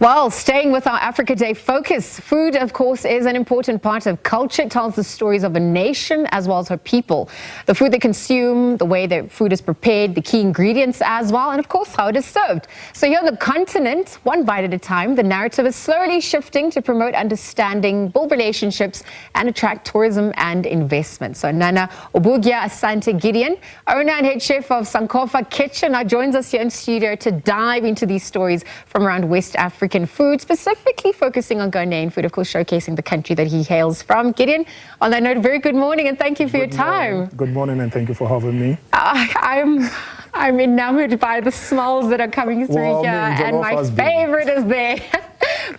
Well, staying with our Africa Day focus, food, of course, is an important part of culture. It tells the stories of a nation as well as her people. The food they consume, the way their food is prepared, the key ingredients as well, and of course, how it is served. So here on the continent, one bite at a time, the narrative is slowly shifting to promote understanding, build relationships, and attract tourism and investment. So Nana Obugya Asante Gideon, owner and head chef of Sankofa Kitchen, now joins us here in studio to dive into these stories from around West African food, specifically focusing on Ghanaian food, of course, showcasing the country that he hails from. Gideon, on that note, very good morning and thank you for your time. Good morning and thank you for having me. I'm enamored by the smells that are coming through here, and my favorite is there.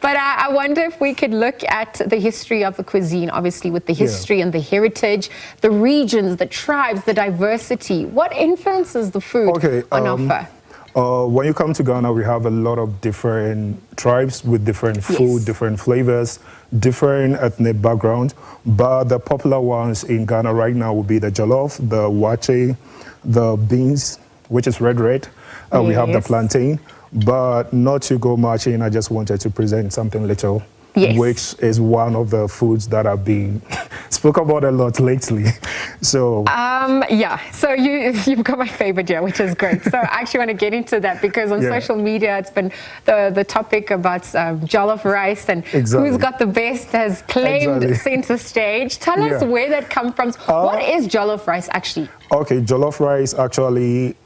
But I wonder if we could look at the history of the cuisine, obviously with the history and the heritage, the regions, the tribes, the diversity. What influences the food on offer? When you come to Ghana, we have a lot of different tribes with different food, different flavors, different ethnic background. But the popular ones in Ghana right now will be the jollof, the wache, the beans, which is red. We have the plantain. But not to go much in, I just wanted to present something little, which is one of the foods that have been spoke about a lot lately. So so you've got my favorite here, which is great. So I actually want to get into that because on social media it's been the topic about jollof rice and who's got the best has claimed center stage. Tell us where that comes from. What is jollof rice actually? Okay, jollof rice actually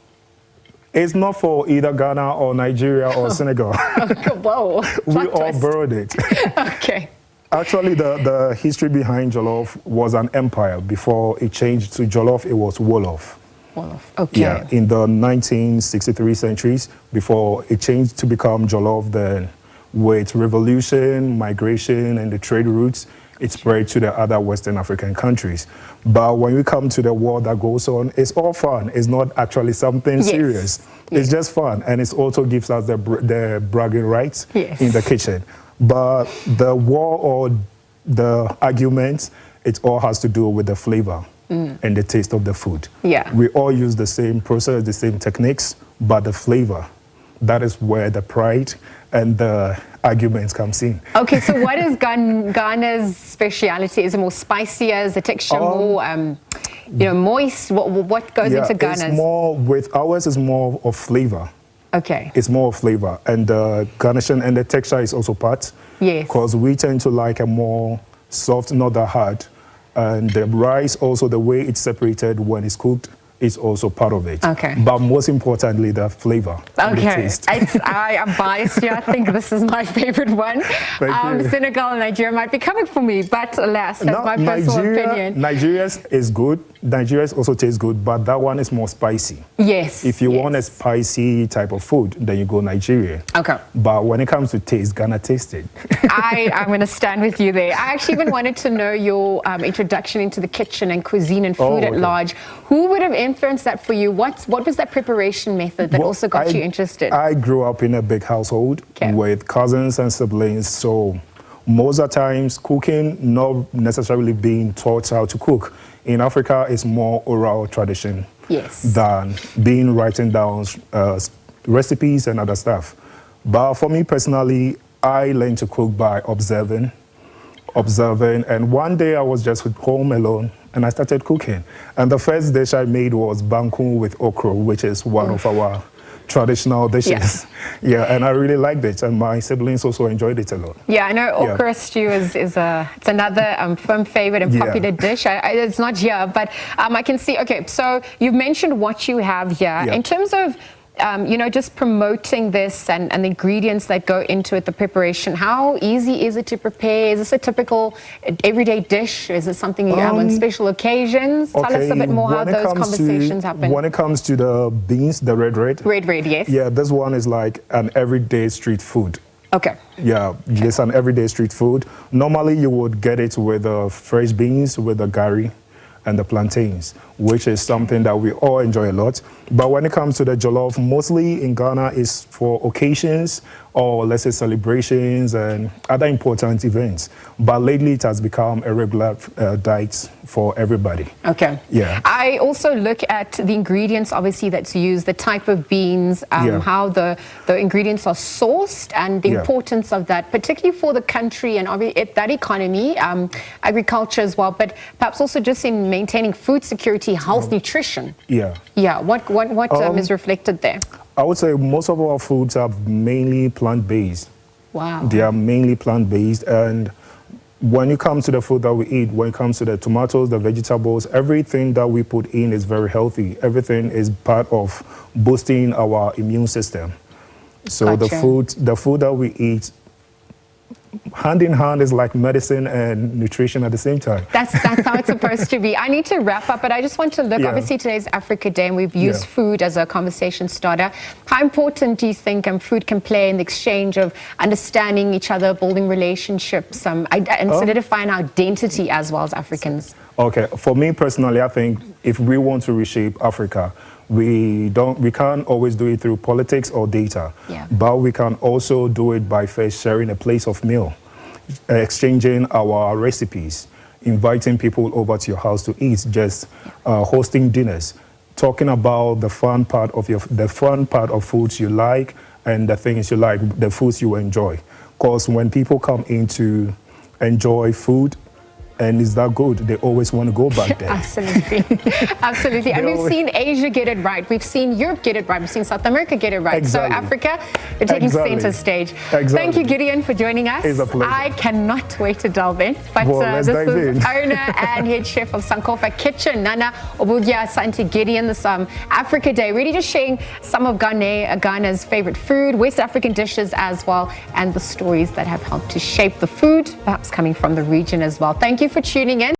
it's not for either Ghana or Nigeria or Senegal. Whoa. We all borrowed it. Okay. Actually, the history behind jollof was an empire. Before it changed to jollof, it was wolof. Wolof, okay. Yeah, in the 1963 centuries, before it changed to become jollof, then with revolution, migration, and the trade routes, it spread to the other Western African countries. But when we come to the war that goes on, it's all fun. It's not actually something serious. It's just fun. And it also gives us the bragging rights in the kitchen. But the war or the arguments, it all has to do with the flavor and the taste of the food. Yeah. We all use the same process, the same techniques, but the flavor, that is where the pride and the arguments comes in. Okay, so what is Ghana's speciality? Is it more spicier? Is the texture more, moist? What goes into Ghana's? It's more with ours is more of flavor. Okay. It's more of flavor, and the garnishing and the texture is also part. Yes. Because we tend to like a more soft, not that hard, and the rice also the way it's separated when it's cooked is also part of it. Okay. But most importantly, the flavor. And the taste. I am biased here. I think this is my favorite one. Senegal and Nigeria might be coming for me, but alas, that's my personal opinion. Nigeria's is good. Nigeria's also tastes good, but that one is more spicy. Yes. If you want a spicy type of food, then you go Nigeria. Okay. But when it comes to taste, Ghana tasted. I'm going to stand with you there. I actually even wanted to know your introduction into the kitchen and cuisine and food at large. Who would have influenced that for you? What was that preparation method that also got you interested? I grew up in a big household with cousins and siblings, so most of the times cooking, not necessarily being taught how to cook. In Africa, it's more oral tradition than being writing down recipes and other stuff. But for me personally, I learned to cook by observing. And one day I was just at home alone and I started cooking. And the first dish I made was banku with okra, which is one of our traditional dishes. And I really liked it, and my siblings also enjoyed it a lot. I know okra stew is it's another firm favorite and popular dish. It's not here, but I can see. Okay, so you've mentioned what you have here in terms of just promoting this and the ingredients that go into it, the preparation. How easy is it to prepare? Is this a typical everyday dish? Is it something you have on special occasions? Tell us a bit more how those conversations happen. When it comes to the beans, the red. Red, yes. Yeah, this one is like an everyday street food. Okay. Yeah, it's an everyday street food. Normally, you would get it with fresh beans, with the gari, and the plantains, which is something that we all enjoy a lot. But when it comes to the jollof, mostly in Ghana is for occasions or let's say celebrations and other important events. But lately it has become a regular diet for everybody. Okay. Yeah. I also look at the ingredients, obviously, that's used, the type of beans, how the ingredients are sourced, and the importance of that, particularly for the country and that economy, agriculture as well, but perhaps also just in maintaining food security, health, nutrition. Yeah. Yeah. What is reflected there? I would say most of our foods are mainly plant-based. Wow. They are mainly plant-based, and when it comes to the food that we eat, when it comes to the tomatoes, the vegetables, everything that we put in is very healthy. Everything is part of boosting our immune system. So the food that we eat, hand in hand, is like medicine and nutrition at the same time. That's how it's supposed to be. I need to wrap up, but I just want to look, obviously today's Africa Day, and we've used food as a conversation starter. How important do you think food can play in the exchange of understanding each other, building relationships, and solidifying our identity as well as Africans? Okay, for me personally, I think if we want to reshape Africa, we can't always do it through politics or data, but we can also do it by first sharing a place of meal, exchanging our recipes, inviting people over to your house to eat, just hosting dinners, talking about the fun part of foods you like and the things you like, the foods you enjoy. Because when people come in to enjoy food, and is that good, they always want to go back there. Absolutely. Absolutely. And we've seen Asia get it right. We've seen Europe get it right. We've seen South America get it right. Exactly. So Africa, they're taking center stage. Exactly. Thank you, Gideon, for joining us. It's a pleasure. I cannot wait to delve in. But this is owner and head chef of Sankofa Kitchen, Nana Obugya Asante Gideon, this Africa Day, really just sharing some of Ghana's favorite food, West African dishes as well, and the stories that have helped to shape the food, perhaps coming from the region as well. Thank you for tuning in.